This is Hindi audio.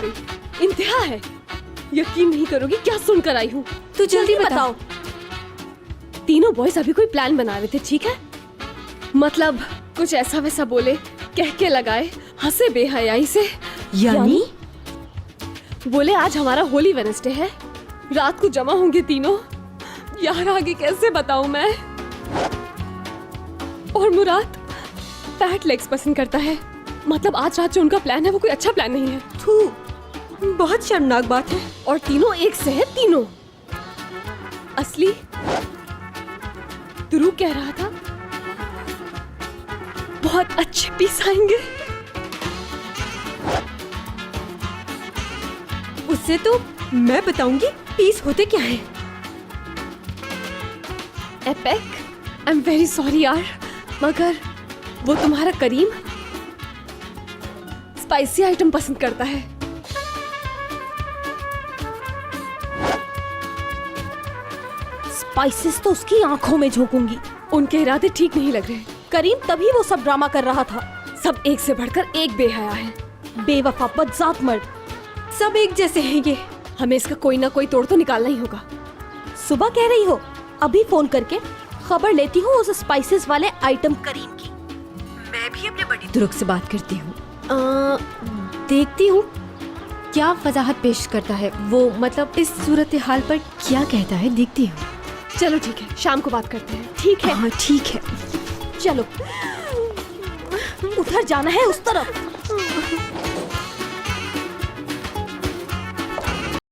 गई, इंतहा है। यकीन नहीं करोगी क्या सुनकर आई हूँ। तो जल्दी बताओ। तीनों बॉयज अभी कोई प्लान बना रहे थे, ठीक है? मतलब कुछ ऐसा वैसा बोले, कह के लगाए, हंसे बेहयाई से। यानी बोले आज हमारा होली वेडनेसडे है, रात को जमा होंगे तीनों। यार आगे कैसे बताऊं मैं। और मुराद फैट लेग्स पसंद करता है। मतलब आज रात जो उनका प्लान है वो कोई अच्छा प्लान नहीं है। थू, बहुत शर्मनाक बात है। और तीनों एक से है, तीनों। असली ध्रुव कह रहा था बहुत अच्छे पीस आएंगे। उससे तो मैं बताऊंगी पीस होते क्या है। Epic, I am very sorry यार, मगर वो तुम्हारा करीम स्पाइसी आइटम पसंद करता है। स्पाइसेस तो उसकी आंखों में झोंकूंगी। उनके इरादे ठीक नहीं लग रहे। करीम तभी वो सब ड्रामा कर रहा था। सब एक से बढ़कर एक बेहया है। बेवफा, बदजात मर्द, सब एक जैसे हैं ये। हमें इसका कोई ना कोई तोड़ तो निकालना ही होगा। सुबह कह रही हो, अभी फोन करके खबर लेती हूँ उस स्पाइसेस वाले आइटम करीम की। मैं भी अपने बड़ी दुरुक से बात करती हूँ। देखती हूँ क्या वजाहत पेश करता है वो, मतलब इस सूरत हाल पर क्या कहता है, देखती हूँ। चलो ठीक है, शाम को बात करते हैं। ठीक है? हाँ ठीक है। चलो, उधर जाना है, उस तरफ।